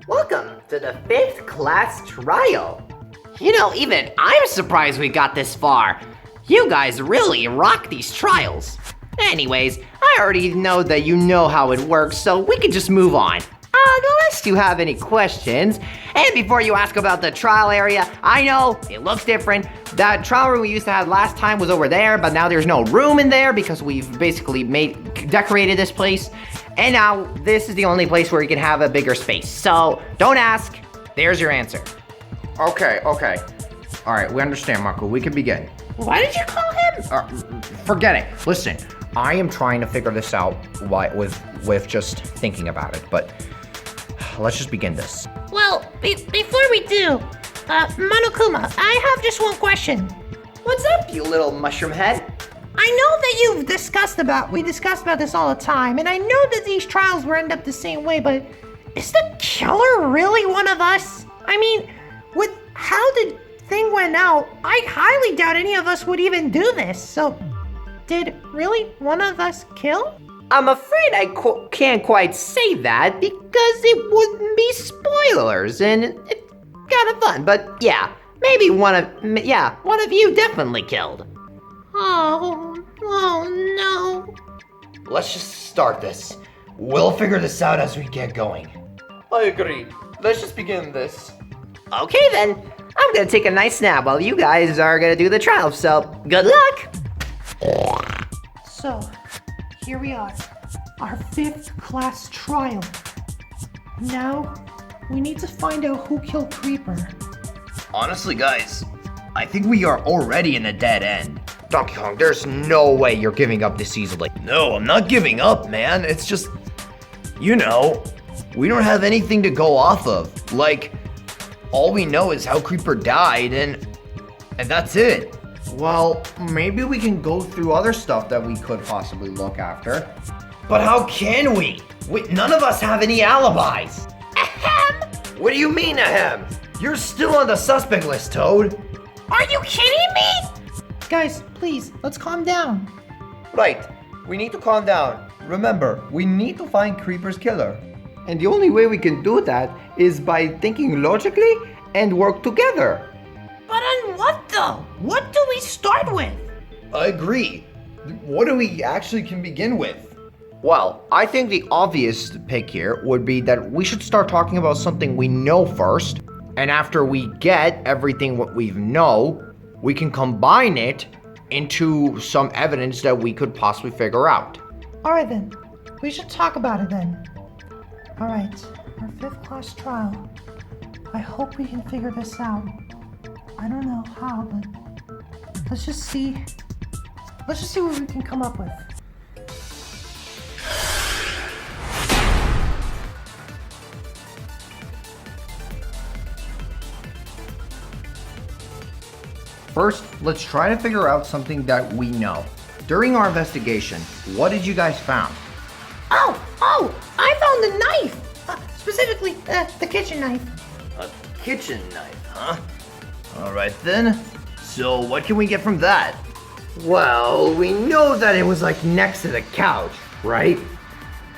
Welcome to the 5th class trial. You know, even I'm surprised we got this far. You guys really rock these trials. Anyways, I already know that you know how it works, so we can just move on. Unless you have any questions. And before you ask about the trial area, I know it looks different. That trial room we used to have last time was over there, but now there's no room in there because we've basically decorated this place. And now this is the only place where you can have a bigger space. So don't ask, there's your answer. Okay. All right, we understand, Marco. We can begin. Why did you call him? Forget it. Listen, I am trying to figure this out with just thinking about it, but let's just begin this. Well, before we do, Monokuma, I have just one question. What's up, you little mushroom head? I know that we discussed about this all the time, and I know that these trials will end up the same way, but is the killer really one of us? I mean, with how the thing went out, I highly doubt any of us would even do this. So, did really one of us kill? I'm afraid I can't quite say that because it wouldn't be spoilers, and it's kind of fun. But yeah, maybe one of you definitely killed. Oh no. Let's just start this. We'll figure this out as we get going. I agree. Let's just begin this. Okay then, I'm gonna take a nice nap while you guys are gonna do the trial, so good luck! So, here we are, our 5th class trial. Now, we need to find out who killed Creeper. Honestly, guys, I think we are already in a dead end. Donkey Kong, there's no way you're giving up this easily. No, I'm not giving up, man. It's just, we don't have anything to go off of. Like, all we know is how Creeper died, and that's it. Well, maybe we can go through other stuff that we could possibly look after. But how can we? None of us have any alibis. Ahem! What do you mean, ahem? You're still on the suspect list, Toad. Are you kidding me? Guys, please, let's calm down. Right, we need to calm down. Remember, we need to find Creeper's killer. And the only way we can do that is by thinking logically and work together. But on what though? What do we start with? I agree. What do we actually can begin with? Well, I think the obvious pick here would be that we should start talking about something we know first, and after we get everything what we know, we can combine it into some evidence that we could possibly figure out. Alright then, we should talk about it then. Alright, our 5th class trial. I hope we can figure this out. I don't know how, but let's just see what we can come up with. First, let's try to figure out something that we know. During our investigation, what did you guys found? Oh, I found a knife! Specifically, the kitchen knife. A kitchen knife, huh? Alright then. So what can we get from that? Well, we know that it was like next to the couch, right?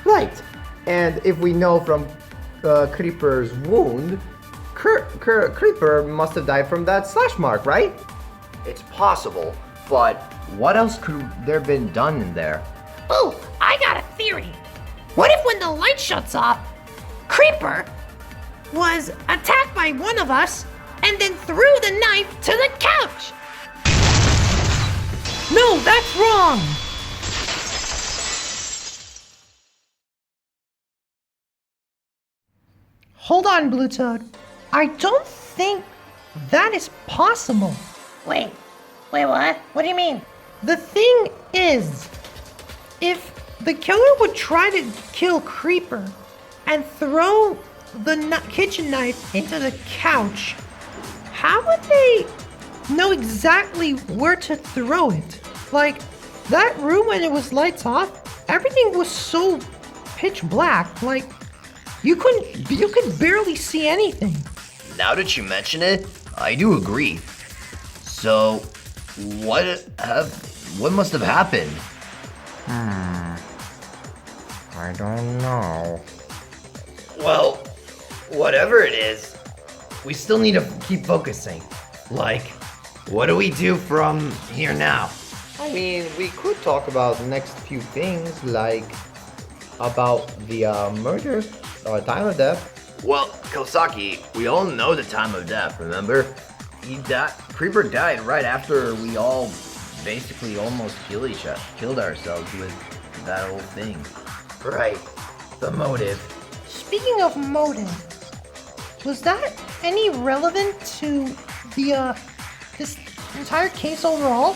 Right. And if we know from Creeper's wound, Creeper must have died from that slash mark, right? It's possible, but what else could there have been done in there? Oh, I got a theory. What if when the light shuts off, Creeper was attacked by one of us and then threw the knife to the couch? No, that's wrong. Hold on, Blue Toad. I don't think that is possible. Wait, what? What do you mean? The thing is, if the killer would try to kill Creeper and throw the kitchen knife into the couch, how would they know exactly where to throw it? Like, that room when it was lights off, everything was so pitch black. Like, you could barely see anything. Now that you mention it, I do agree. So, what must have happened? I don't know. Well, whatever it is, we still need to keep focusing. Like, what do we do from here now? I mean, we could talk about the next few things, like about the murder or time of death. Well, Kosaki, we all know the time of death, remember? Creeper died right after we all basically almost killed ourselves with that whole thing. Right, the motive. Speaking of motive, was that any relevant to the this entire case overall?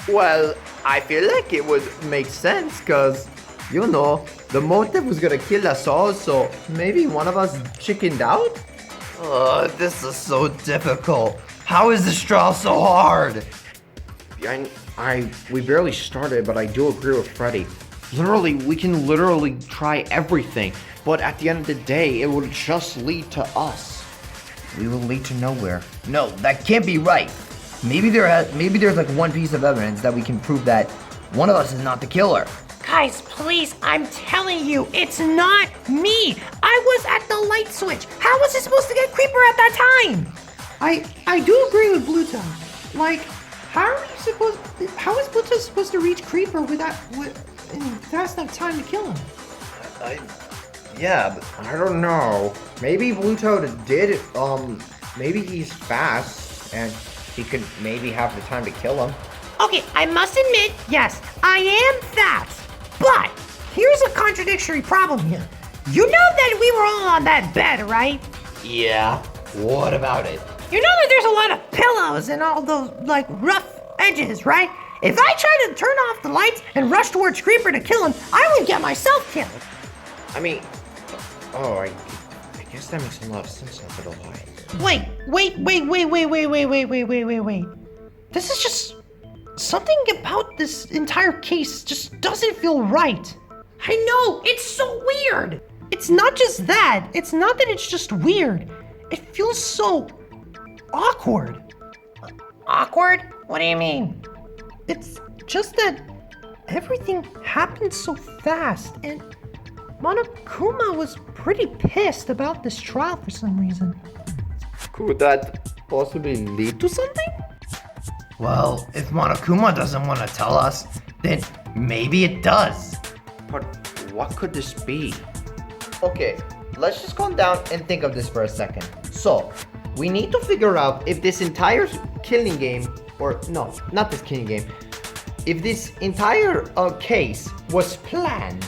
Well, I feel like it would make sense, because, you know, the motive was gonna kill us all, so maybe one of us chickened out? Oh, this is so difficult. How is this trial so hard? We barely started, but I do agree with Freddy. We can literally try everything, but at the end of the day, it would just lead to us. We will lead to nowhere. No, that can't be right. Maybe there's like one piece of evidence that we can prove that one of us is not the killer. Guys, please, I'm telling you, it's not me. I was at the light switch. How was it supposed to get Creeper at that time? I do agree with Bluto. Like, how is Bluto supposed to reach Creeper without fast enough time to kill him? Yeah, but I don't know. Maybe Bluto did it. Maybe he's fast, and he could maybe have the time to kill him. Okay, I must admit, yes, I am fast. But here's a contradictory problem here. You know that we were all on that bed, right? yeah. What about it? You know that there's a lot of pillows and all those, like, rough edges, right? If I try to turn off the lights and rush towards Creeper to kill him, I would get myself killed. I mean, I guess that makes a lot of sense after the lie. Wait. This is just... something about this entire case just doesn't feel right. I know, it's so weird. It's not just that. It's not that it's just weird. It feels so awkward. Awkward? What do you mean? It's just that everything happened so fast, and Monokuma was pretty pissed about this trial for some reason. Could that possibly lead to something? Well, if Monokuma doesn't want to tell us, then maybe it does. But what could this be? Okay, let's just calm down and think of this for a second. So, we need to figure out if this entire killing game, or no, not this killing game, if this entire case was planned.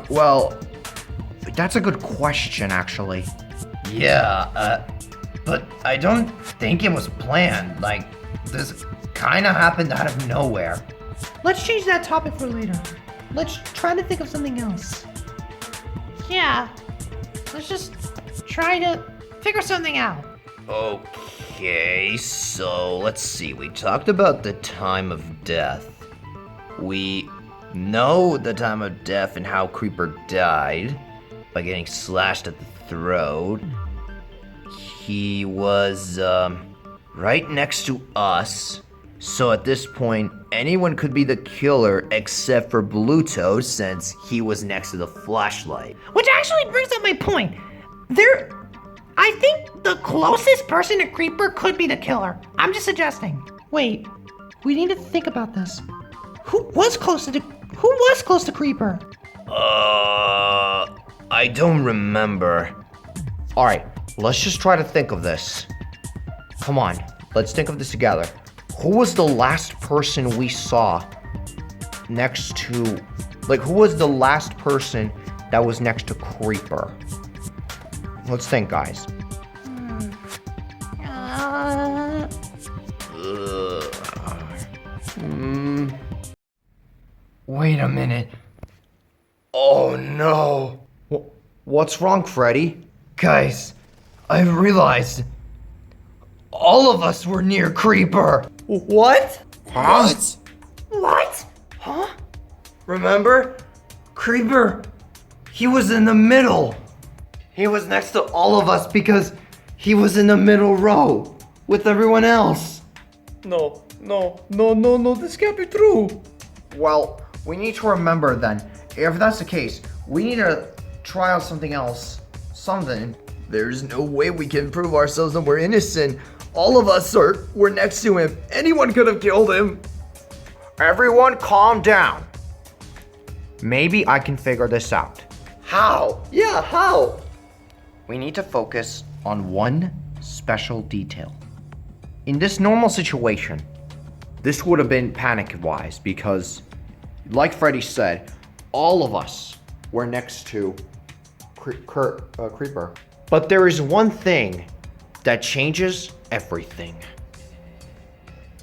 Well, that's a good question, actually. Yeah, but I don't think it was planned. Like, this kinda happened out of nowhere. Let's change that topic for later. Let's try to think of something else. Yeah, let's just try to figure something out. Okay, so let's see. We talked about the time of death. We know the time of death and how Creeper died by getting slashed at the throat. He was right next to us. So at this point, anyone could be the killer except for Bluto, since he was next to the flashlight. Which actually brings up my point. I think the closest person to Creeper could be the killer. I'm just suggesting. Wait, we need to think about this. Who was close to Creeper? I don't remember. Alright, let's just try to think of this. Come on, let's think of this together. Who was the last person we saw next to... Like, who was the last person that was next to Creeper? Let's think, guys. Wait a minute. Oh no. What's wrong, Freddy? Guys, I realized all of us were near Creeper. What? What? Huh? Remember? Creeper He was in the middle. He was next to all of us because he was in the middle row with everyone else. No, this can't be true. Well, we need to remember then, if that's the case, we need to try out something else. Something. There's no way we can prove ourselves that we're innocent. All of us were next to him. Anyone could have killed him. Everyone calm down. Maybe I can figure this out. How? Yeah, how? We need to focus on one special detail. In this normal situation, this would have been panic-wise because, like Freddy said, all of us were next to Creeper. But there is one thing that changes everything.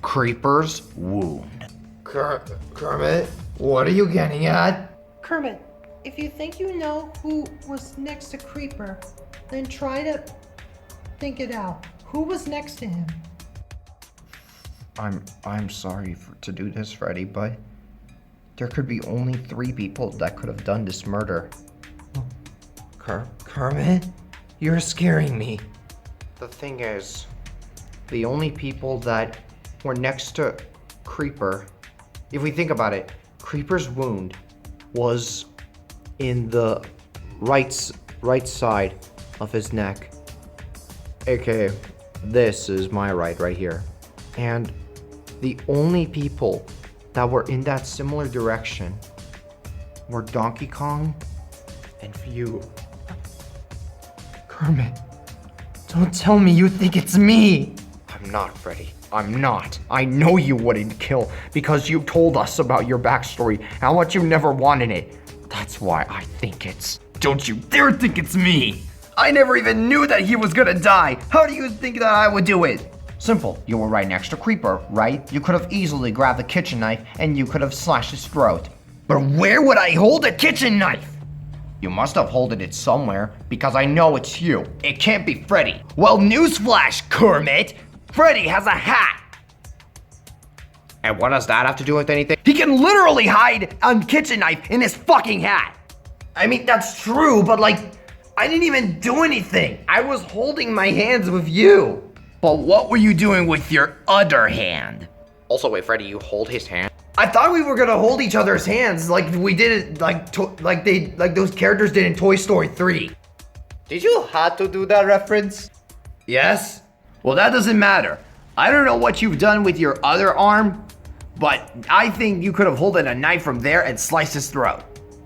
Creeper's wound. Kermit, what are you getting at? Kermit, if you think you know who was next to Creeper, then try to think it out. Who was next to him? I'm sorry to do this, Freddy, but there could be only 3 people that could have done this murder. Kermit, you're scaring me. The thing is, the only people that were next to Creeper, if we think about it, Creeper's wound was in the right side of his neck. AKA, this is my right here. And the only people that were in that similar direction were Donkey Kong and you. Kermit, don't tell me you think it's me. I'm not, Freddy. I'm not. I know you wouldn't kill because you told us about your backstory, how much you never wanted it. That's why I think it's... Don't you dare think it's me. I never even knew that he was gonna die. How do you think that I would do it? Simple. You were right next to Creeper, right? You could have easily grabbed the kitchen knife and you could have slashed his throat. But where would I hold a kitchen knife? You must have holded it somewhere because I know it's you. It can't be Freddy. Well, newsflash, Kermit. Freddy has a hat. And what does that have to do with anything? He can literally hide a kitchen knife in his fucking hat. I mean, that's true, but like, I didn't even do anything. I was holding my hands with you. But what were you doing with your other hand? Also, wait, Freddy, you hold his hand? I thought we were gonna hold each other's hands like we did it, like those characters did in Toy Story 3. Did you have to do that reference? Yes? Well, that doesn't matter. I don't know what you've done with your other arm, but I think you could have holded a knife from there and sliced his throat.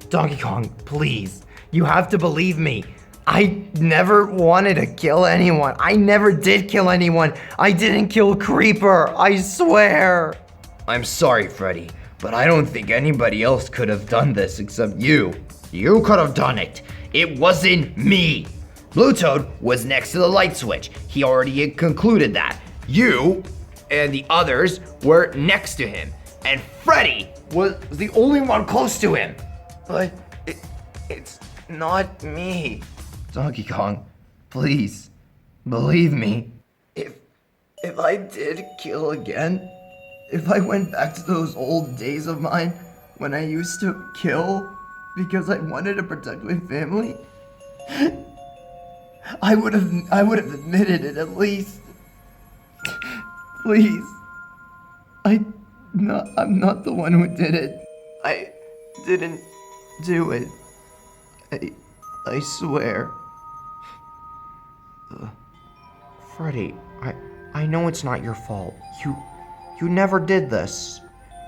Donkey Kong, please. You have to believe me. I never wanted to kill anyone. I never did kill anyone. I didn't kill Creeper, I swear. I'm sorry, Freddy, but I don't think anybody else could have done this except you. You could have done it. It wasn't me. Blue Toad was next to the light switch. He already had concluded that. You and the others were next to him, and Freddy was the only one close to him. But it's not me. Donkey Kong, please, believe me. If I did kill again, if I went back to those old days of mine when I used to kill because I wanted to protect my family, I would have admitted it at least. Please. I'm not the one who did it. I didn't do it. I swear. Freddy, I know it's not your fault. You never did this.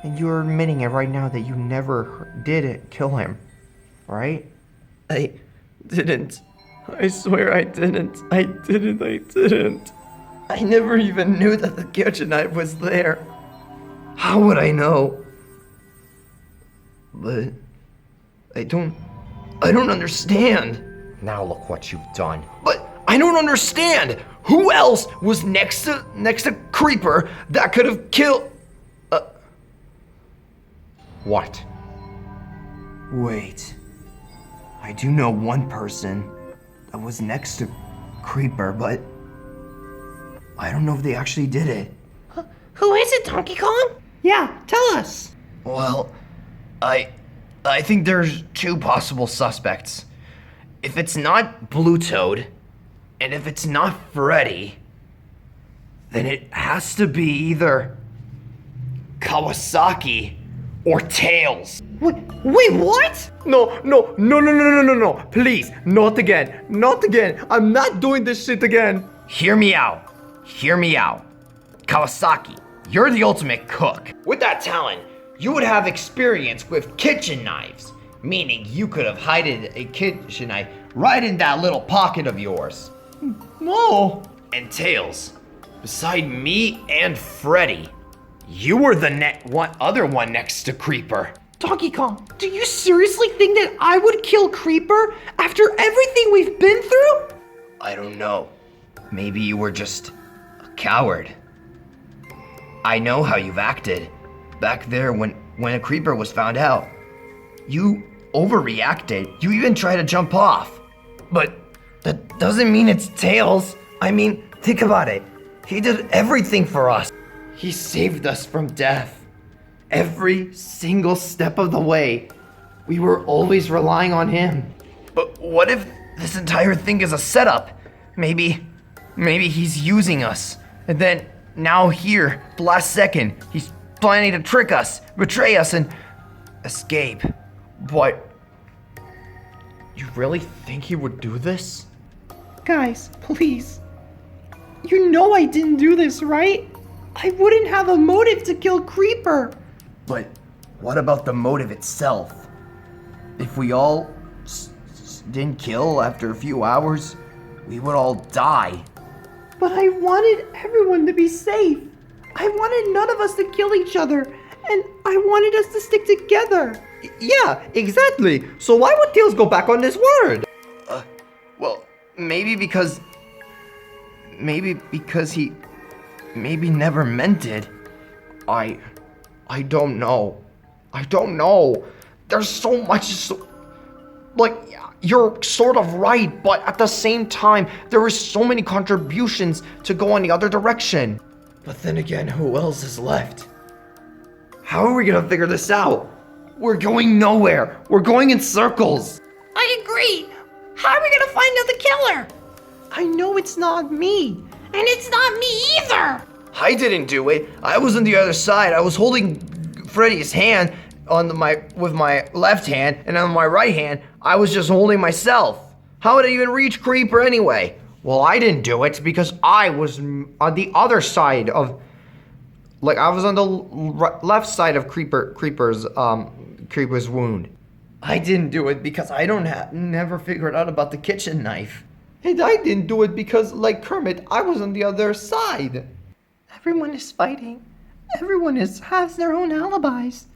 And you're admitting it right now that you never did it, kill him. Right? I didn't. I swear I didn't. I didn't. I never even knew that the kitchen knife was there. How would I know? But I don't understand. Now look what you've done. But I don't understand. Who else was next to Creeper that could have killed? What? Wait. I do know one person that was next to Creeper, but I don't know if they actually did it. Who is it, Donkey Kong? Yeah, tell us. Well, I think there's 2 possible suspects. if it's not Blue Toad, and if it's not Freddy, then it has to be either Kawasaki or Tails. Wait, what? No. Please, not again. Not again. I'm not doing this shit again. Hear me out. Kawasaki, you're the ultimate cook. With that talent, you would have experience with kitchen knives, meaning you could have hidden a kitchen knife right in that little pocket of yours. No. And Tails, beside me and Freddy, you were the other one next to Creeper. Donkey Kong, do you seriously think that I would kill Creeper after everything we've been through? I don't know. Maybe you were just a coward. I know how you've acted. Back there when a Creeper was found out. You overreacted. You even tried to jump off. But that doesn't mean it's Tails. I mean, think about it. He did everything for us. He saved us from death. Every single step of the way. We were always relying on him. But what if this entire thing is a setup? Maybe he's using us. And then now here, the last second, he's planning to trick us, betray us, and escape. But you really think he would do this? Guys, please. You know I didn't do this, right? I wouldn't have a motive to kill Creeper. But what about the motive itself? If we all didn't kill after a few hours, we would all die. But I wanted everyone to be safe. I wanted none of us to kill each other. And I wanted us to stick together. Yeah, exactly. So why would Tails go back on his word? Well, maybe because he never meant it. I don't know. There's so much, like, you're sort of right, but at the same time, there is so many contributions to go in the other direction. But then again, who else is left? How are we gonna figure this out? We're going nowhere. We're going in circles. I agree. How are we gonna find out the killer? I know it's not me. And it's not me either. I didn't do it. I was on the other side. I was holding Freddy's hand with my left hand, and on my right hand, I was just holding myself. How would I even reach Creeper anyway? Well, I didn't do it because I was on the other side of, like, I was on the left side of Creeper's wound. I didn't do it because I never figured out about the kitchen knife. And I didn't do it because, like Kermit, I was on the other side. Everyone is fighting. Everyone has their own alibis.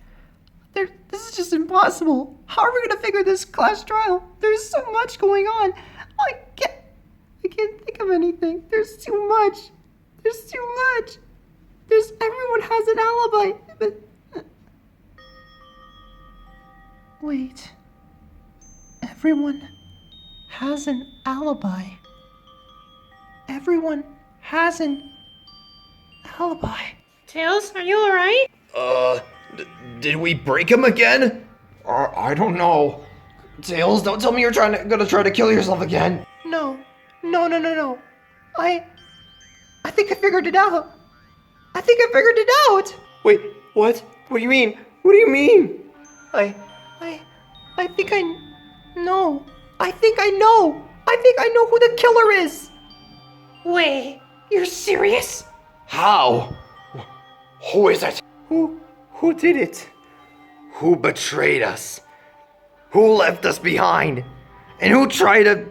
This is just impossible. How are we gonna figure this class trial? There's so much going on. I can't think of anything. There's too much. Everyone has an alibi. But wait. Everyone has an alibi. Everyone has an alibi. Tails, are you alright? Did we break him again? I don't know. Tails, don't tell me you're gonna try to kill yourself again. No. I think I figured it out. Wait, what? What do you mean? What do you mean? I think I know. I think I know who the killer is. Wait, you're serious? How? Who is it? Who did it? Who betrayed us? Who left us behind? And who tried to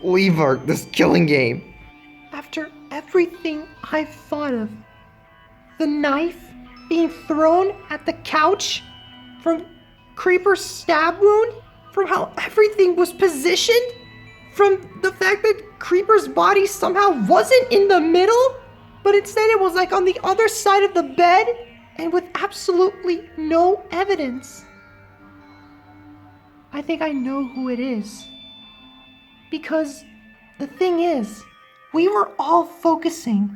leave this killing game? After everything I've thought of, the knife being thrown at the couch, from Creeper's stab wound, from how everything was positioned, from the fact that Creeper's body somehow wasn't in the middle, but instead it was like on the other side of the bed, and with absolutely no evidence. I think I know who it is. Because the thing is, we were all focusing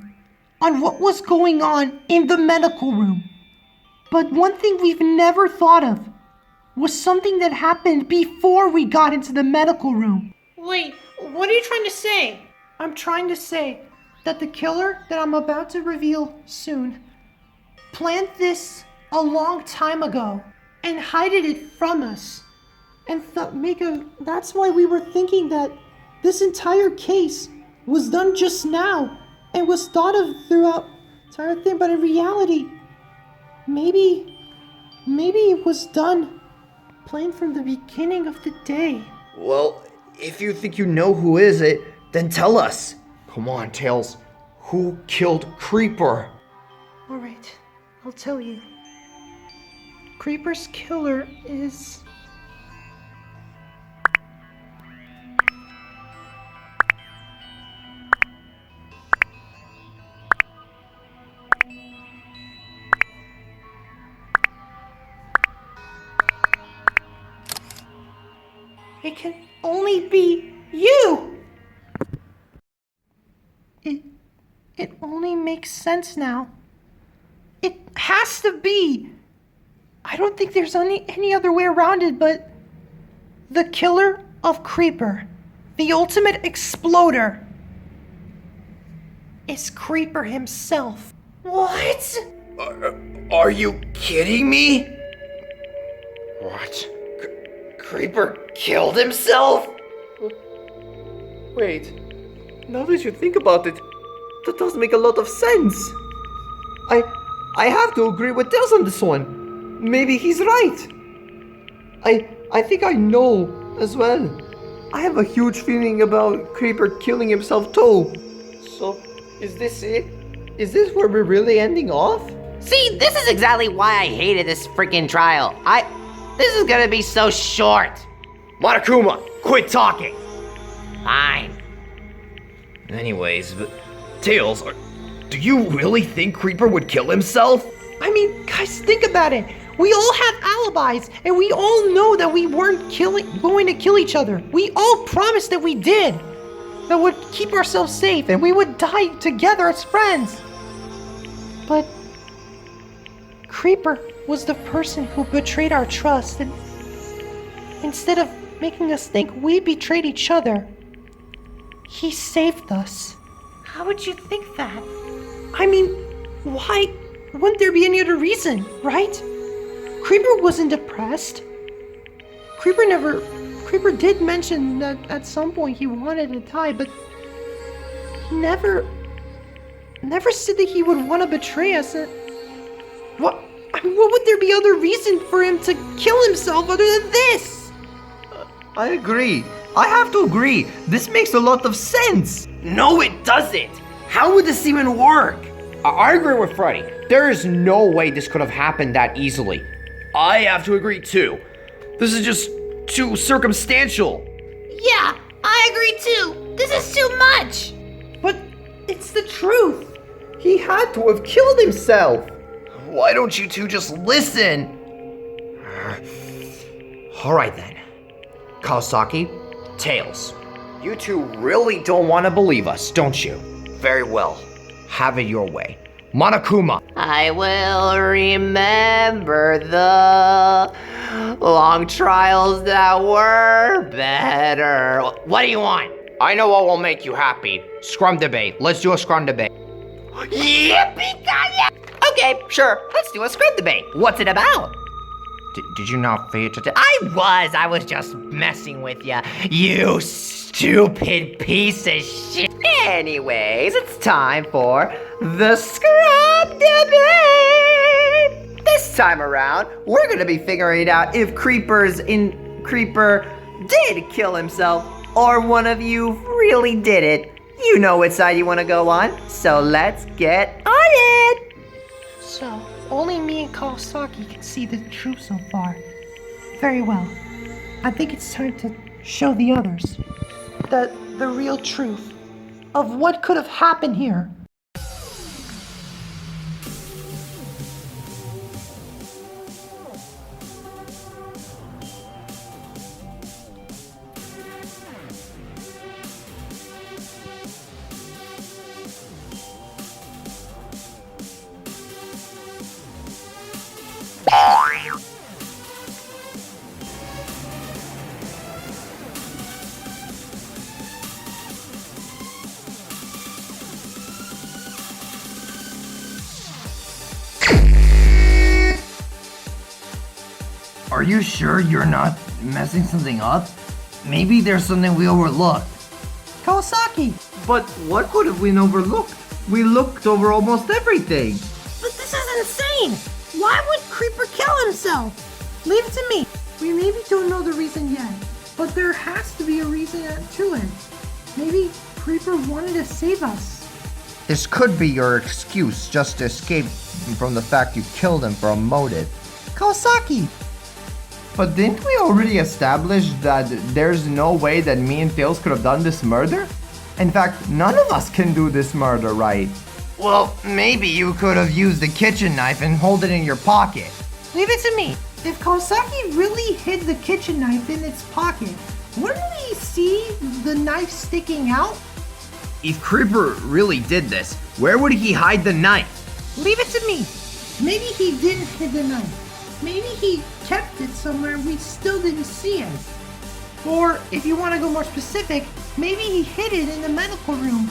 on what was going on in the medical room. But one thing we've never thought of was something that happened before we got into the medical room. Wait, what are you trying to say? I'm trying to say that the killer that I'm about to reveal soon planned this a long time ago and hid it from us. And that's why we were thinking that this entire case was done just now and was thought of throughout the entire thing, but in reality, maybe it was done, planned from the beginning of the day. Well, if you think you know who is it, then tell us. Come on, Tails. Who killed Creeper? Alright, I'll tell you. Creeper's killer is... It can only be you! It only makes sense now. It has to be! I don't think there's any other way around it, but... The killer of Creeper, the ultimate exploder, is Creeper himself. What? Are you kidding me? What? Creeper killed himself? Wait, now that you think about it, that does make a lot of sense. I have to agree with Tails on this one. Maybe he's right. I think I know as well. I have a huge feeling about Creeper killing himself too. So, is this it? Is this where we're really ending off? See, this is exactly why I hated this freaking trial. This is gonna be so short. Monokuma, quit talking! Fine. Anyways, but Tails, do you really think Creeper would kill himself? I mean, guys, think about it. We all have alibis, and we all know that we weren't going to kill each other. We all promised that we did. That would keep ourselves safe, and we would die together as friends. But Creeper was the person who betrayed our trust, and instead of making us think we betrayed each other, he saved us. How would you think that? I mean, why wouldn't there be any other reason, right? Creeper wasn't depressed. Creeper did mention that at some point he wanted to die, but he never said that he would want to betray us. What would there be other reason for him to kill himself other than this? I agree. I have to agree. This makes a lot of sense. No, it doesn't! How would this even work? I agree with Freddy. There is no way this could have happened that easily. I have to agree too. This is just too circumstantial. Yeah, I agree too. This is too much. But it's the truth. He had to have killed himself. Why don't you two just listen? Alright then. Kawasaki, Tails. You two really don't want to believe us, don't you? Very well. Have it your way. Monokuma. I will remember the long trials that were better. What do you want? I know what will make you happy. Scrum debate. Let's do a scrum debate. Yippee-ki-yay! Okay, sure. Let's do a scrum debate. What's it about? Did you not pay attention? I was just messing with ya, you stupid piece of shit. Anyways, it's time for the Scrum Debate! This time around, we're gonna be figuring out if Creeper did kill himself, or one of you really did it. You know which side you wanna go on, so let's get on it! So, only me and Kawasaki can see the truth so far. Very well. I think it's time to show the others the real truth of what could have happened here. Are you sure you're not messing something up? Maybe there's something we overlooked. Kawasaki! But what could have been overlooked? We looked over almost everything. But this is insane! Why would Creeper kill himself? Leave it to me. We maybe don't know the reason yet, but there has to be a reason to it. Maybe Creeper wanted to save us. This could be your excuse just to escape from the fact you killed him for a motive. Kawasaki! But didn't we already establish that there's no way that me and Tails could have done this murder? In fact, none of us can do this murder, right? Well, maybe you could have used the kitchen knife and hold it in your pocket. Leave it to me. If Kawasaki really hid the kitchen knife in its pocket, wouldn't we see the knife sticking out? If Creeper really did this, where would he hide the knife? Leave it to me. Maybe he didn't hid the knife. Maybe he kept it somewhere we still didn't see it. Or, if you want to go more specific, maybe he hid it in the medical room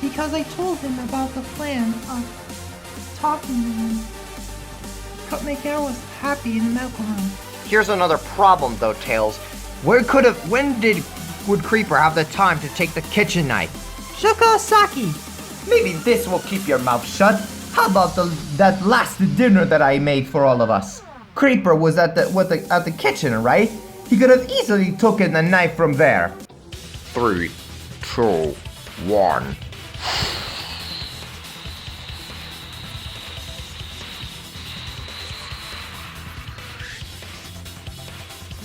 because I told him about the plan of talking to him. Cupmaker was happy in the medical room. Here's another problem though, Tails. Would Creeper have the time to take the kitchen knife? Kawasaki! Maybe this will keep your mouth shut. How about that last dinner that I made for all of us? Creeper was at the kitchen, right? He could have easily taken the knife from there. 3, 2, 1.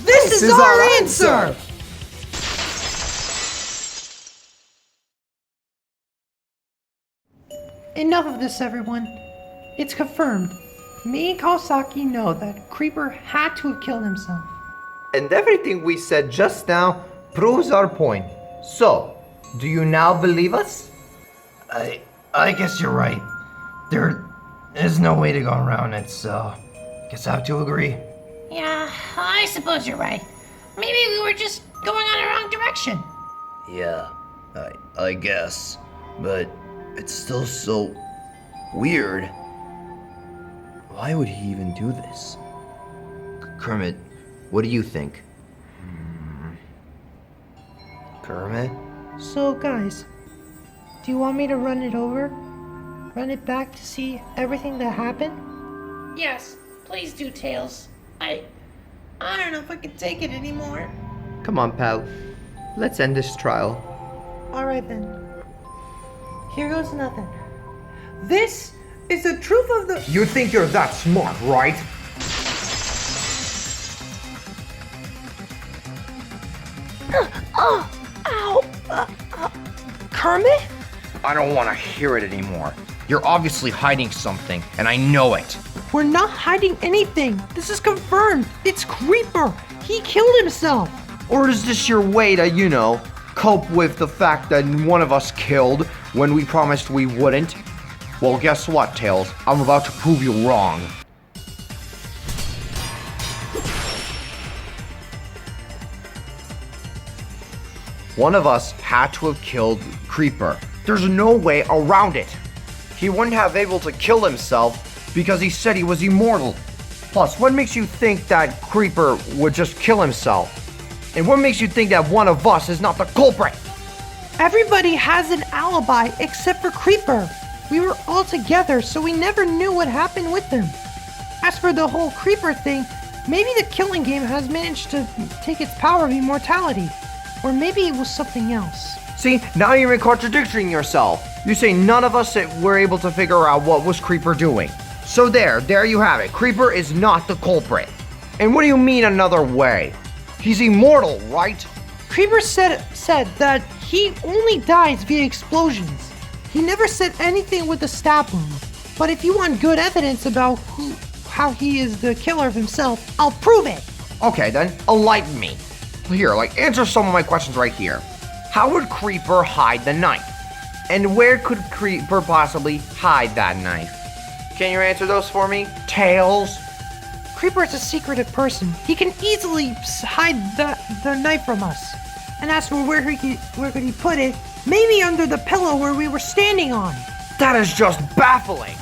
This is our answer! Enough of this, everyone. It's confirmed. Me and Kawasaki know that Creeper had to have killed himself. And everything we said just now proves our point. So, do you now believe us? I guess you're right. There is no way to go around it, so guess I have to agree. Yeah, I suppose you're right. Maybe we were just going on the wrong direction. Yeah, I guess. But it's still so weird. Why would he even do this? Kermit, what do you think? Kermit? So, guys, do you want me to run it over? Run it back to see everything that happened? Yes, please do, Tails. I don't know if I can take it anymore. Come on, pal. Let's end this trial. Alright then. Here goes nothing. This is the truth of the— You think you're that smart, right? Kermit? I don't want to hear it anymore. You're obviously hiding something, and I know it. We're not hiding anything. This is confirmed. It's Creeper. He killed himself. Or is this your way to, cope with the fact that one of us killed when we promised we wouldn't? Well, guess what, Tails? I'm about to prove you wrong. One of us had to have killed Creeper. There's no way around it. He wouldn't have able to kill himself because he said he was immortal. Plus, what makes you think that Creeper would just kill himself? And what makes you think that one of us is not the culprit? Everybody has an alibi except for Creeper. We were all together, so we never knew what happened with him. As for the whole Creeper thing, maybe the killing game has managed to take its power of immortality. Or maybe it was something else. See, now you're contradicting yourself. You say none of us were able to figure out what was Creeper doing. So there you have it. Creeper is not the culprit. And what do you mean another way? He's immortal, right? Creeper said that he only dies via explosions. He never said anything with the stab wound. But if you want good evidence about how he is the killer of himself, I'll prove it. Okay then, enlighten me. Here, answer some of my questions right here. How would Creeper hide the knife? And where could Creeper possibly hide that knife? Can you answer those for me, Tails? Creeper is a secretive person. He can easily hide the knife from us. And as for where could he put it, maybe under the pillow where we were standing on. That is just baffling.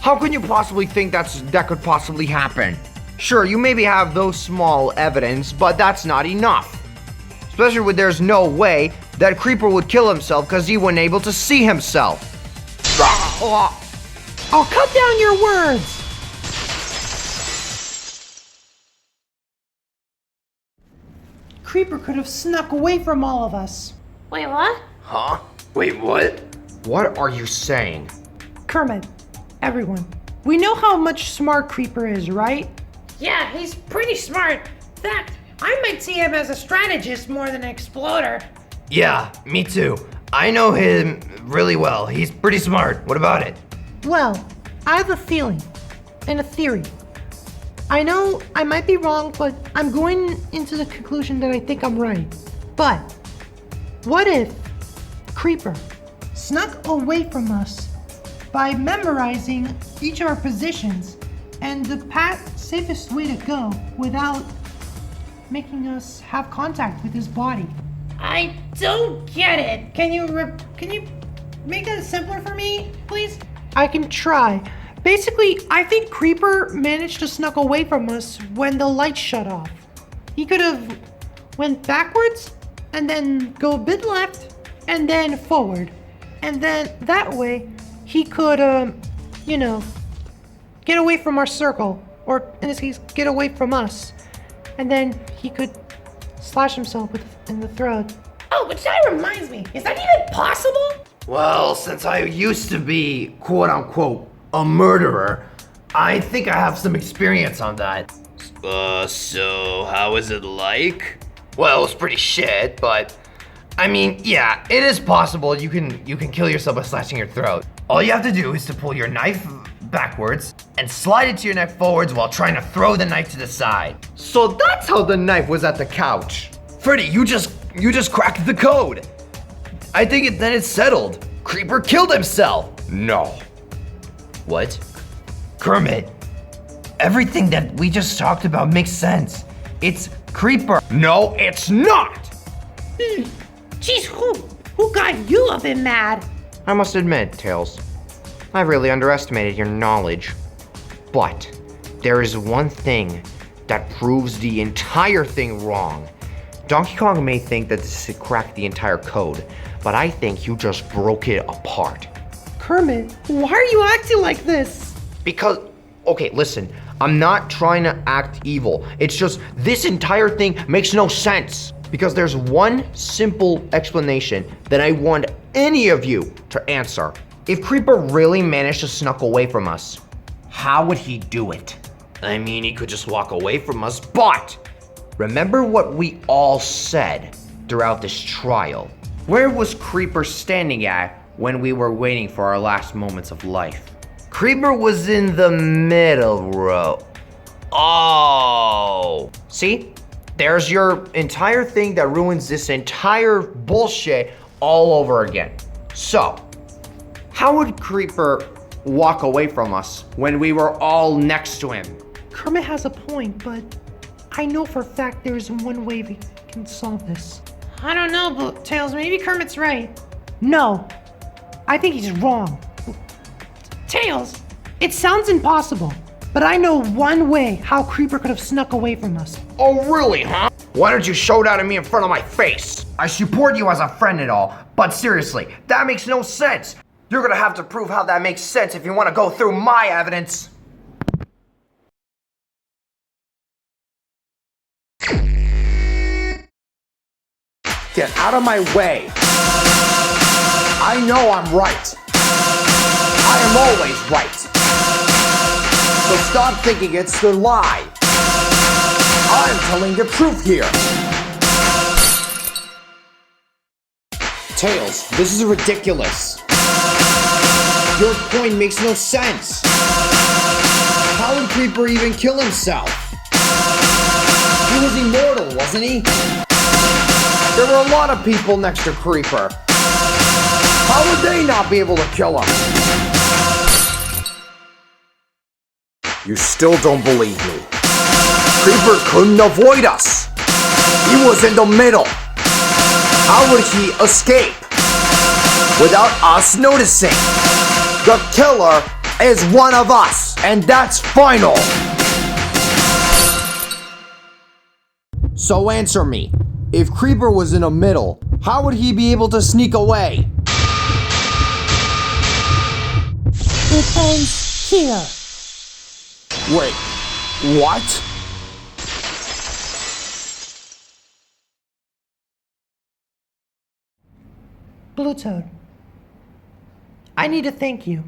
How can you possibly think that could possibly happen? Sure, you maybe have those small evidence, but that's not enough. Especially when there's no way that Creeper would kill himself because he wasn't able to see himself. I'll cut down your words. Creeper could have snuck away from all of us. Wait, what? Huh? Wait, what? What are you saying? Kermit, everyone, we know how much smart Creeper is, right? Yeah, he's pretty smart. In fact, I might see him as a strategist more than an exploder. Yeah, me too. I know him really well. He's pretty smart. What about it? Well, I have a feeling and a theory. I know I might be wrong, but I'm going into the conclusion that I think I'm right. But what if Creeper snuck away from us by memorizing each of our positions and the safest way to go without making us have contact with his body? I don't get it. Can you make that simpler for me, please? I can try. Basically, I think Creeper managed to snuck away from us when the lights shut off. He could have went backwards and then go a bit left and then forward. And then that way he could, get away from our circle, or in this case, get away from us. And then he could slash himself in the throat. Oh, which that reminds me. Is that even possible? Well, since I used to be, quote unquote, a murderer, I think I have some experience on that. So how is it like? Well, it's pretty shit, but I mean, yeah, it is possible you can kill yourself by slashing your throat. All you have to do is to pull your knife backwards and slide it to your neck forwards while trying to throw the knife to the side. So that's how the knife was at the couch. Freddy, you just cracked the code. I think then it's settled. Creeper killed himself. No. What? Kermit, everything that we just talked about makes sense. It's Creeper. No, it's not! Jeez, who got you a bit mad? I must admit, Tails, I really underestimated your knowledge. But there is one thing that proves the entire thing wrong. Donkey Kong may think that this cracked the entire code, but I think you just broke it apart. Kermit, why are you acting like this? Because, okay, listen, I'm not trying to act evil. It's just this entire thing makes no sense. Because there's one simple explanation that I want any of you to answer. If Creeper really managed to snuck away from us, how would he do it? I mean, he could just walk away from us, but remember what we all said throughout this trial. Where was Creeper standing at when we were waiting for our last moments of life? Creeper was in the middle row. Oh. See? There's your entire thing that ruins this entire bullshit all over again. So, how would Creeper walk away from us when we were all next to him? Kermit has a point, but I know for a fact there's one way we can solve this. I don't know, but Tails, maybe Kermit's right. No, I think he's wrong. Tails, It sounds impossible, but I know one way how Creeper could have snuck away from us. Oh, really, huh? Why don't you show that to me in front of my face? I support you as a friend and all, but seriously, that makes no sense. You're gonna have to prove how that makes sense if you want to go through my evidence. Get out of my way. I know I'm right. I am always right. So stop thinking it's the lie. I'm telling the truth here. Tails, this is ridiculous. Your point makes no sense. How would Creeper even kill himself? He was immortal, wasn't he? There were a lot of people next to Creeper. How would they not be able to kill him? You still don't believe me. Creeper couldn't avoid us. He was in the middle. How would he escape without us noticing? The killer is one of us, and that's final. So answer me. If Creeper was in the middle, how would he be able to sneak away? It ends here. Wait, what? Blue Toad, I need to thank you.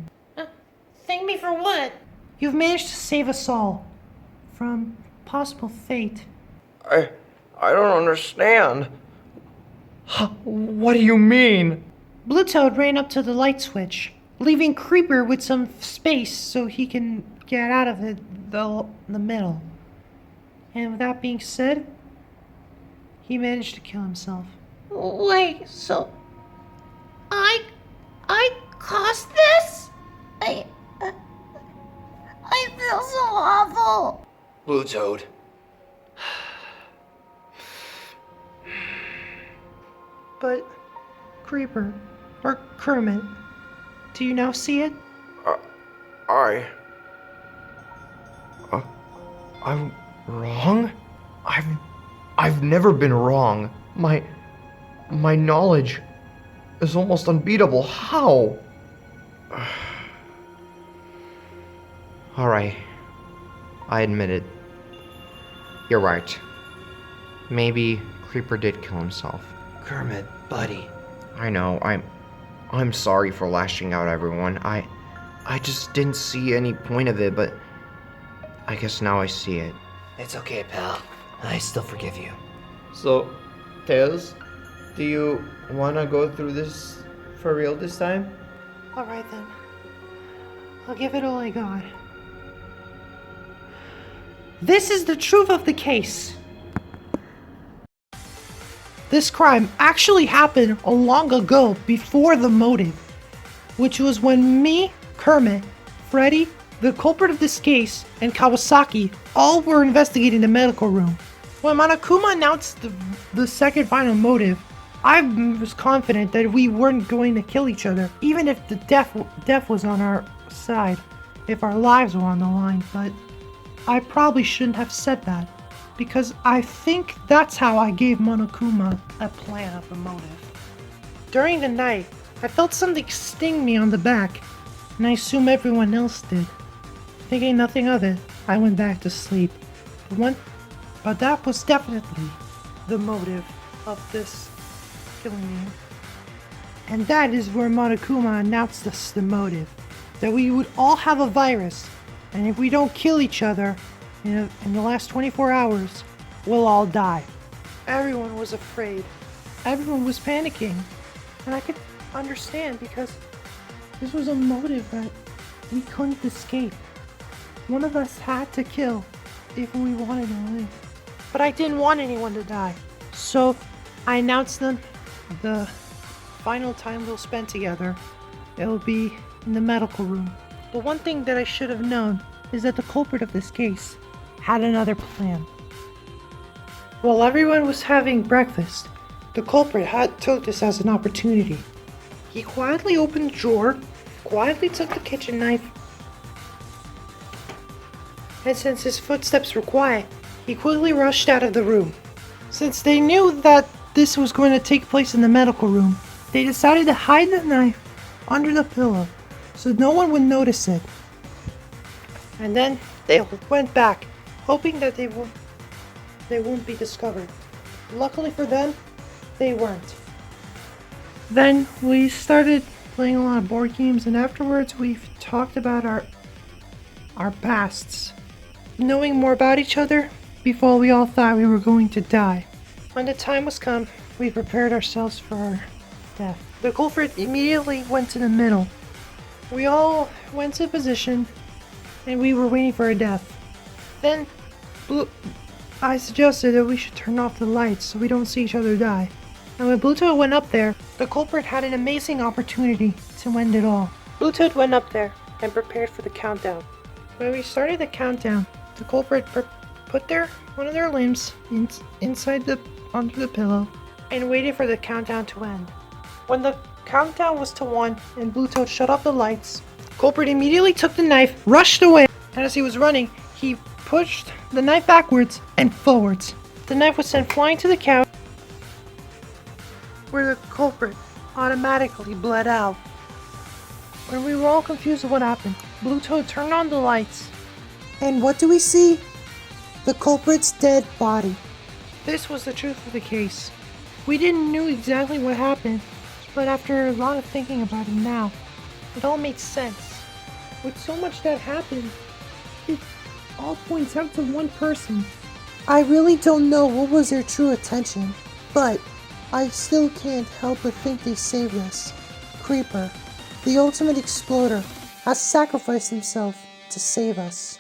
Thank me for what? You've managed to save us all from possible fate. I don't understand. What do you mean? Blue Toad ran up to the light switch, leaving Creeper with some space so he can get out of the middle. And with that being said, he managed to kill himself. Wait, so I caused this? I feel so awful. Blue Toad. But, Creeper, or Kermit, do you now see it? I'm wrong? I've never been wrong. My knowledge is almost unbeatable. How? Alright. I admit it. You're right. Maybe Creeper did kill himself. Kermit, buddy. I know, I'm sorry for lashing out, everyone. I just didn't see any point of it, but I guess now I see it. It's okay, pal. I still forgive you. So, Tails, do you wanna go through this for real this time? Alright then. I'll give it all I got. This is the truth of the case. This crime actually happened a long ago before the motive, which was when me, Kermit, Freddy, the culprit of this case, and Kawasaki all were investigating the medical room. When Monokuma announced the second final motive, I was confident that we weren't going to kill each other, even if the death was on our side, if our lives were on the line, but I probably shouldn't have said that, because I think that's how I gave Monokuma a plan of the motive. During the night, I felt something sting me on the back, and I assume everyone else did. Thinking nothing of it, I went back to sleep. But that was definitely the motive of this killing me. And that is where Monokuma announced us the motive. That we would all have a virus, and if we don't kill each other in the last 24 hours, we'll all die. Everyone was afraid. Everyone was panicking. And I could understand because this was a motive that we couldn't escape. One of us had to kill if we wanted to live. But I didn't want anyone to die. So I announced them the final time we'll spend together. It'll be in the medical room. But one thing that I should have known is that the culprit of this case had another plan. While everyone was having breakfast, the culprit took this as an opportunity. He quietly opened the drawer, quietly took the kitchen knife, and since his footsteps were quiet, he quickly rushed out of the room. Since they knew that this was going to take place in the medical room, they decided to hide the knife under the pillow so no one would notice it. And then they went back, hoping that they won't be discovered. Luckily for them, they weren't. Then we started playing a lot of board games, and afterwards we've talked about our pasts, knowing more about each other before we all thought we were going to die. When the time was come, we prepared ourselves for our death. The culprit immediately went to the middle. We all went to position, and we were waiting for our death. Then, I suggested that we should turn off the lights so we don't see each other die. And when Blue Toad went up there, the culprit had an amazing opportunity to end it all. Blue Toad went up there and prepared for the countdown. When we started the countdown, the culprit put one of their limbs under the pillow and waited for the countdown to end. When the countdown was to 1 and Blue Toad shut off the lights, culprit immediately took the knife, rushed away, and as he was running, he pushed the knife backwards and forwards. The knife was sent flying to the couch, where the culprit automatically bled out. When we were all confused of what happened, Blue Toad turned on the lights. And what do we see? The culprit's dead body. This was the truth of the case. We didn't know exactly what happened, but after a lot of thinking about it now, it all makes sense. With so much that happened, it all points out to one person. I really don't know what was their true intention, but I still can't help but think they saved us. Creeper, the ultimate exploder, has sacrificed himself to save us.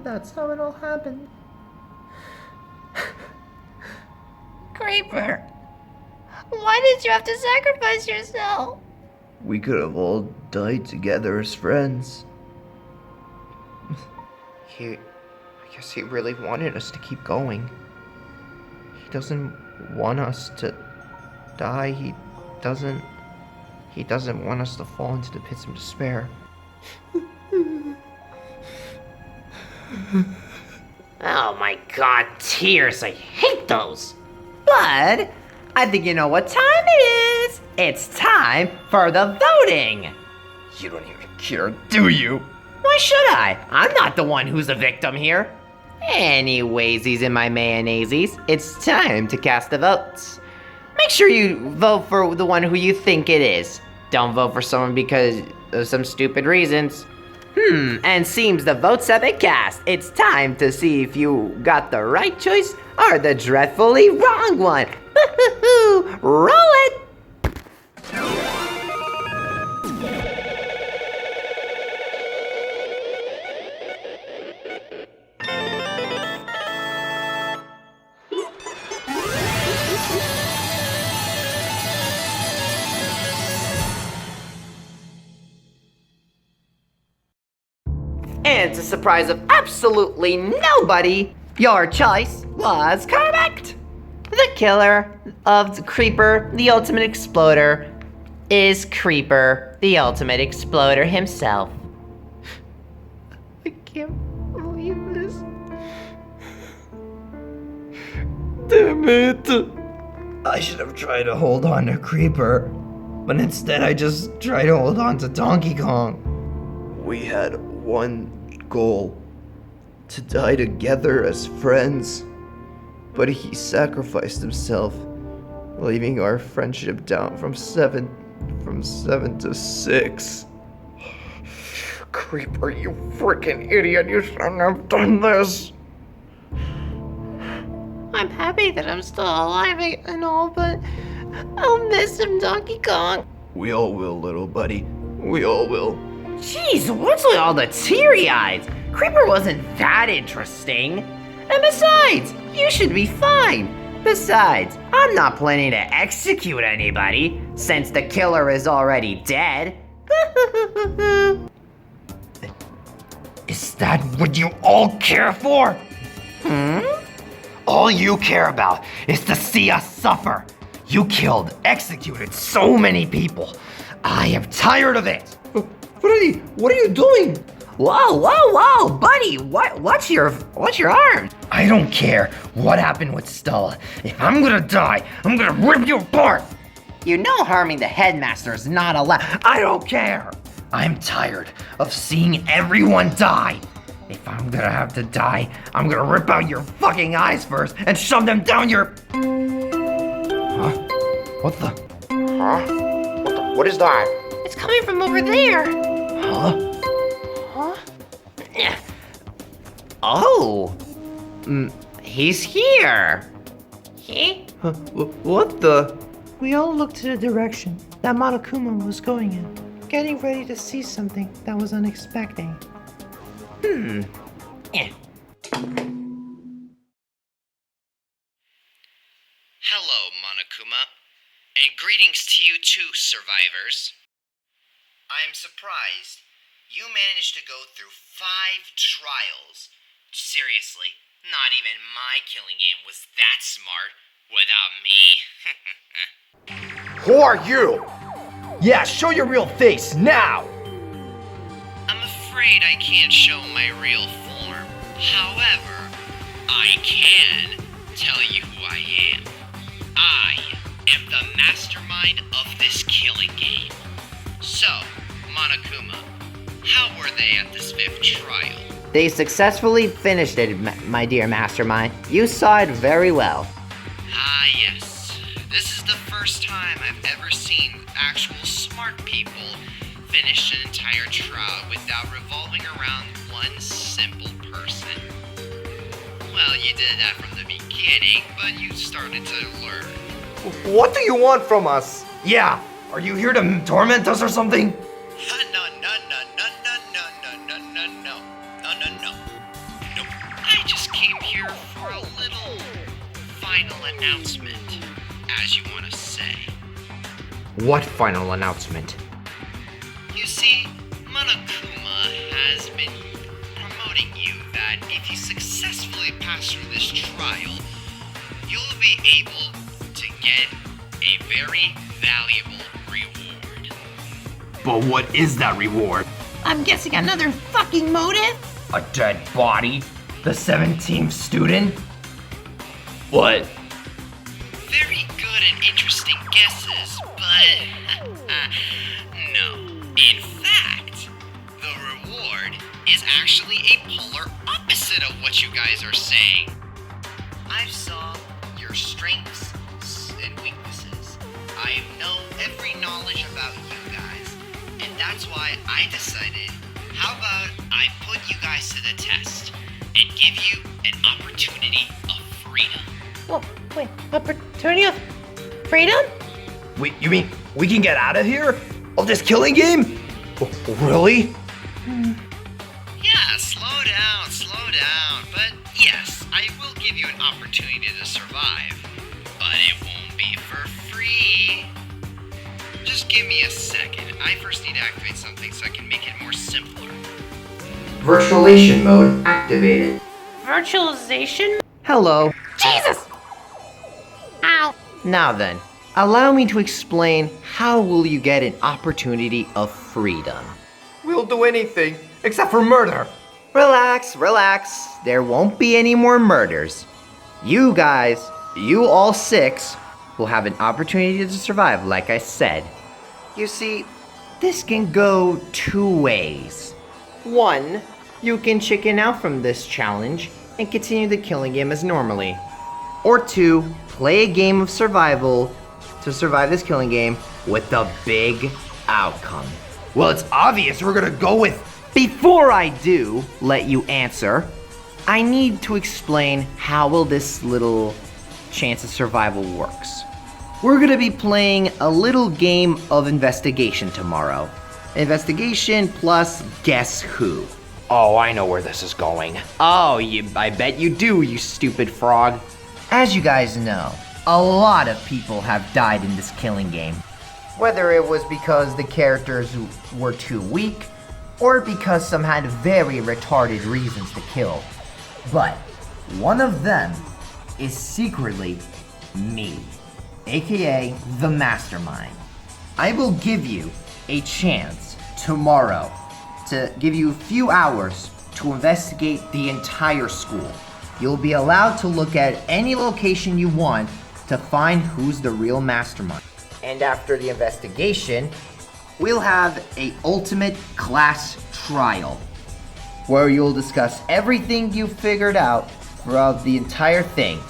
That's how it all happened. Creeper, why did you have to sacrifice yourself? We could have all died together as friends. I guess he really wanted us to keep going. He doesn't want us to die. He doesn't want us to fall into the pits of despair. Oh my god, tears. I hate those. But I think you know what time it is. It's time for the voting. You don't even care, do you? Why should I? I'm not the one who's a victim here. Anyways, in my mayonnaise, it's time to cast the votes. Make sure you vote for the one who you think it is. Don't vote for someone because of some stupid reasons. And seems the votes have been cast. It's time to see if you got the right choice or the dreadfully wrong one. Roll it! And to the surprise of absolutely nobody, your choice was correct. The killer of Creeper, the ultimate exploder, is Creeper, the ultimate exploder himself. I can't believe this. Damn it! I should have tried to hold on to Creeper, but instead I just tried to hold on to Donkey Kong. We had one goal, to die together as friends, but he sacrificed himself, leaving our friendship down from seven to 6. Creeper, you freaking idiot, you shouldn't have done this. I'm happy that I'm still alive and all, but I'll miss him, Donkey Kong. We all will, little buddy. We all will. Jeez, what's with all the teary eyes? Creeper wasn't that interesting. And besides, you should be fine. Besides, I'm not planning to execute anybody, since the killer is already dead. Is that what you all care for? All you care about is to see us suffer. You killed, executed so many people. I am tired of it. Freddy, what are you doing? Whoa, buddy, what's your arm? I don't care what happened with Stella. If I'm gonna die, I'm gonna rip you apart. You know harming the headmaster is not allowed. I don't care. I'm tired of seeing everyone die. If I'm gonna have to die, I'm gonna rip out your fucking eyes first and shove them down your... Huh? What the? Huh? What is that? It's coming from over there. Huh? Oh, he's here. He? What the? We all looked to the direction that Monokuma was going in, getting ready to see something that was unexpected. Hello, Monokuma, and greetings to you too, survivors. I'm surprised. You managed to go through 5 trials. Seriously, not even my killing game was that smart without me. Who are you? Yeah, show your real face now. afraid I can't show my real form. However, I can tell you who I am. I am the mastermind of this killing game. So, Monokuma, how were they at this 5th trial? They successfully finished it, my dear mastermind. You saw it very well. Ah, yes. This is the first time I've ever seen actual smart people finish an entire trial without revolving around one simple person. Well, you did that from the beginning, but you started to learn. What do you want from us? Yeah, are you here to torment us or something? No. I just came here for a little final announcement, as you want to say. What final announcement? You see, Monokuma has been promoting you that if you successfully pass through this trial, you'll be able to get a very valuable reward. But what is that reward? I'm guessing another fucking motive? A dead body? The 17th student? What? Very good and interesting guesses, but no. In fact, the reward is actually a polar opposite of what you guys are saying. I saw your strengths and weaknesses. I know every knowledge about you guys, and that's why I decided, how about I put you guys to the test and give you an opportunity of freedom. Well, wait, opportunity of freedom? Wait, you mean we can get out of here? Of this killing game? Really? Yeah, slow down. But yes, I will give you an opportunity to survive. But it won't be for free. Just give me a second. I first need to activate something so I can make it more simpler. Virtualization mode activated. Virtualization? Hello. Jesus! Ow. Now then, allow me to explain how will you get an opportunity of freedom. We'll do anything except for murder. Relax. There won't be any more murders. You guys, you all 6, will have an opportunity to survive, like I said. You see, this can go 2 ways. 1, you can chicken out from this challenge and continue the killing game as normally. Or 2, play a game of survival to survive this killing game with the big outcome. Well, it's obvious we're gonna go with... Before I do let you answer, I need to explain how will this little chance of survival works. We're gonna be playing a little game of investigation tomorrow. Investigation plus guess who. Oh, I know where this is going. Oh, I bet you do, you stupid frog. As you guys know, a lot of people have died in this killing game. Whether it was because the characters were too weak, or because some had very retarded reasons to kill. But one of them is secretly me, aka the mastermind. I will give you a chance tomorrow to give you a few hours to investigate the entire school. You'll be allowed to look at any location you want to find who's the real mastermind. And after the investigation, we'll have a ultimate class trial where you'll discuss everything you figured out throughout the entire thing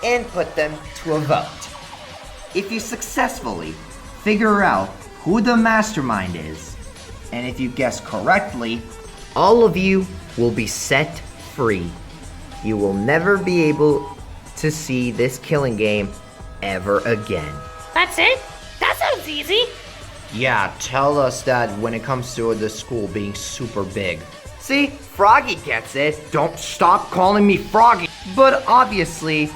and put them to a vote. If you successfully figure out who the mastermind is, and if you guess correctly, all of you will be set free. You will never be able to see this killing game ever again. That's it? That sounds easy. Yeah, tell us that when it comes to the school being super big. See, Froggy gets it. Don't stop calling me Froggy. But obviously,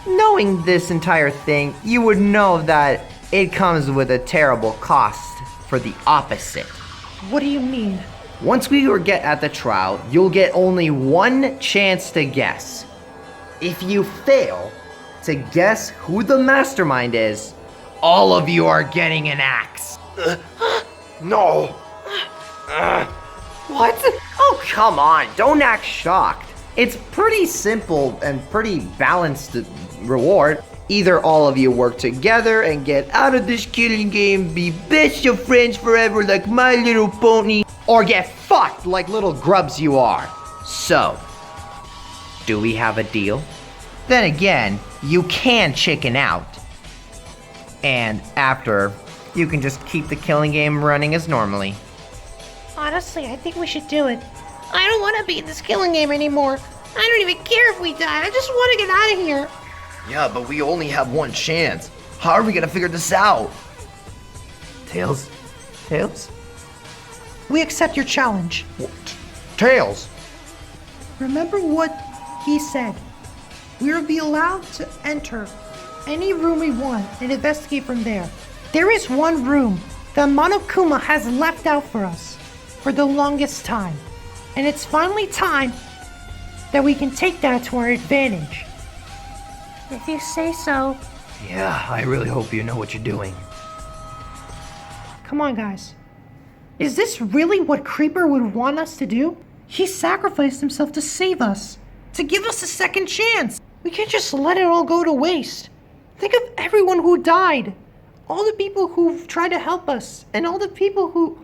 knowing this entire thing, you would know that it comes with a terrible cost for the opposite. What do you mean? Once we get at the trial, you'll get only 1 chance to guess. If you fail to guess who the mastermind is, all of you are getting an axe. No. What? Oh, come on, don't act shocked. It's pretty simple and pretty balanced reward. Either all of you work together and get out of this killing game, be best of friends forever like My Little Pony, or get fucked like little grubs you are. So, do we have a deal? Then again, you can chicken out. And after, you can just keep the killing game running as normally. Honestly, I think we should do it. I don't want to be in this killing game anymore. I don't even care if we die. I just want to get out of here. Yeah, but we only have one chance. How are we gonna figure this out? Tails? Tails? We accept your challenge. Tails! Remember what he said. We will be allowed to enter any room we want and investigate from there. There is one room that Monokuma has left out for us for the longest time. And it's finally time that we can take that to our advantage. If you say so. Yeah, I really hope you know what you're doing. Come on, guys. Is this really what Creeper would want us to do? He sacrificed himself to save us, to give us a second chance. We can't just let it all go to waste. Think of everyone who died. All the people who tried to help us, and all the people who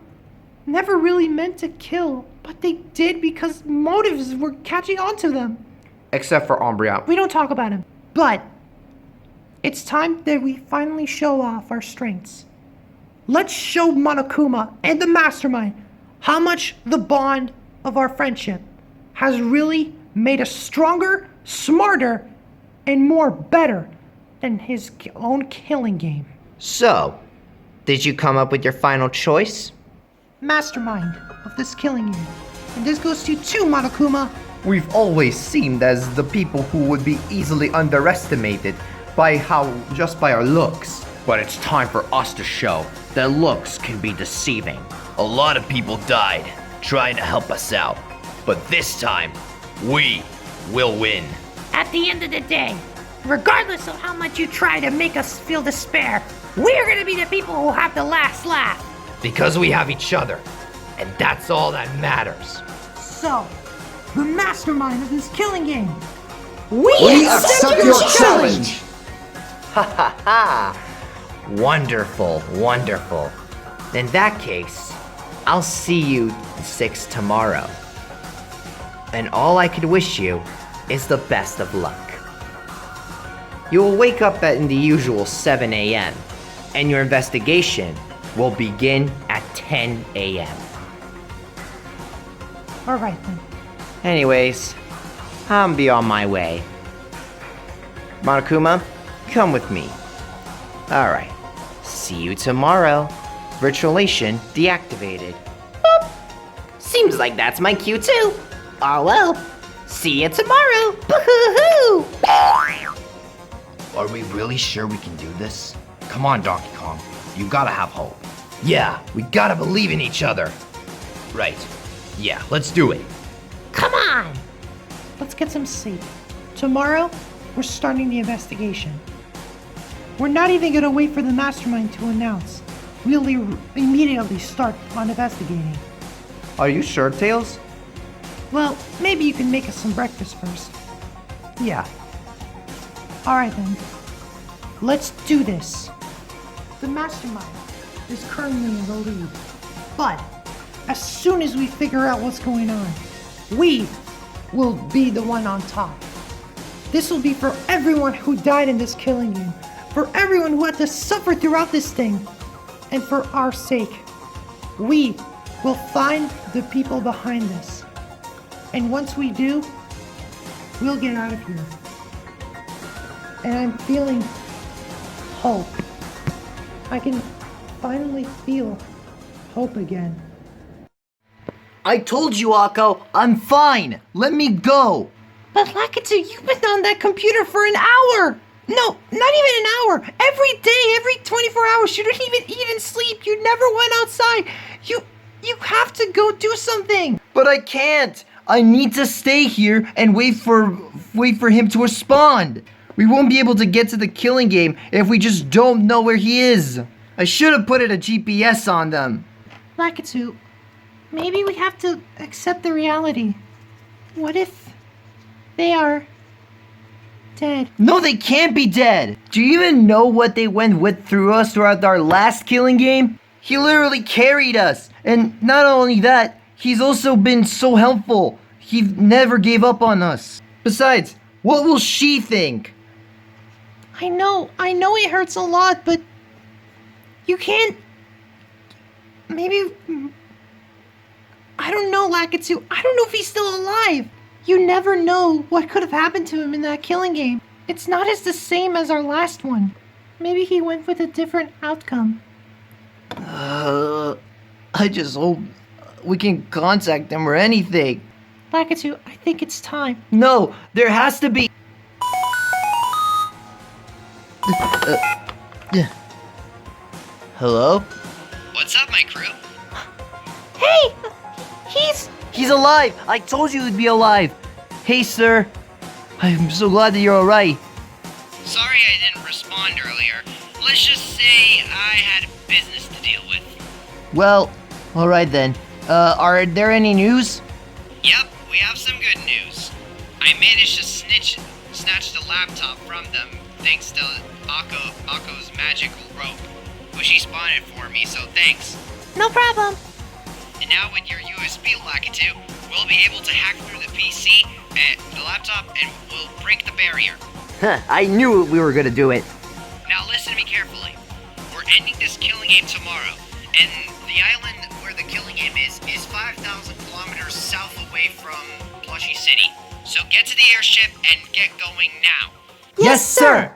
never really meant to kill, but they did because motives were catching on to them. Except for Umbria. We don't talk about him. But it's time that we finally show off our strengths. Let's show Monokuma and the mastermind how much the bond of our friendship has really made us stronger, smarter, and more better than his own killing game. So, did you come up with your final choice? Mastermind of this killing game. And this goes to you too, Monokuma. We've always seemed as the people who would be easily underestimated just by our looks. But it's time for us to show that looks can be deceiving. A lot of people died trying to help us out. But this time, we will win. At the end of the day, regardless of how much you try to make us feel despair, we're gonna be the people who have the last laugh. Because we have each other. And that's all that matters. So, the mastermind of this killing game. We accept your challenge! Ha ha ha! Wonderful, wonderful. In that case, I'll see you 6 tomorrow. And all I could wish you is the best of luck. You will wake up in the usual 7 a.m., and your investigation will begin at 10 a.m. Alright then. Anyways, I'll be on my way. Monokuma, come with me. Alright, see you tomorrow. Virtualization deactivated. Seems like that's my cue too. Oh well. See you tomorrow. Boo-hoo-hoo. Are we really sure we can do this? Come on, Donkey Kong. You gotta have hope. Yeah, we gotta believe in each other. Right. Yeah, let's do it. Come on! Let's get some sleep. Tomorrow, we're starting the investigation. We're not even gonna wait for the mastermind to announce. We'll immediately start on investigating. Are you sure, Tails? Well, maybe you can make us some breakfast first. Yeah. Alright then. Let's do this. The mastermind is currently in the lead. But as soon as we figure out what's going on, we will be the one on top. This will be for everyone who died in this killing game, for everyone who had to suffer throughout this thing, and for our sake. We will find the people behind this. And once we do, we'll get out of here. And I'm feeling hope. I can finally feel hope again. I told you, Akko, I'm fine. Let me go. But Lakitu, you've been on that computer for an hour! No, not even an hour! Every day, every 24 hours, you don't even eat and sleep, you never went outside! You have to go do something! But I can't. I need to stay here and wait for him to respond. We won't be able to get to the killing game if we just don't know where he is. I should have put a GPS on them. Lakitu, Maybe we have to accept the reality. What if they are dead? No, they can't be dead. Do you even know what they went with through us throughout our last killing game? He literally carried us. And not only that, he's also been so helpful. He never gave up on us. Besides, what will she think? I know it hurts a lot, but you can't. Maybe. I don't know, Lakitu. I don't know if he's still alive. You never know what could have happened to him in that killing game. It's not as the same as our last one. Maybe he went with a different outcome. I just hope we can contact them or anything. Lakitu, I think it's time. No, there has to be. Hello? What's up, my crew? Hey! He's alive! I told you he'd be alive! Hey, sir. I'm so glad that you're alright. Sorry I didn't respond earlier. Let's just say I had business to deal with. Well, alright then. Are there any news? Yep, we have some good news. I managed to snatch the laptop from them thanks to Akko's magical rope, which he spawned for me, so thanks. No problem. And now with your USB Lakitu, we'll be able to hack through the PC and the laptop and we'll break the barrier. Huh, I knew we were gonna do it. Now listen to me carefully. We're ending this killing game tomorrow, and the island where the killing game is 5,000 kilometers south away from Plushy City. So get to the airship and get going now. Yes, sir!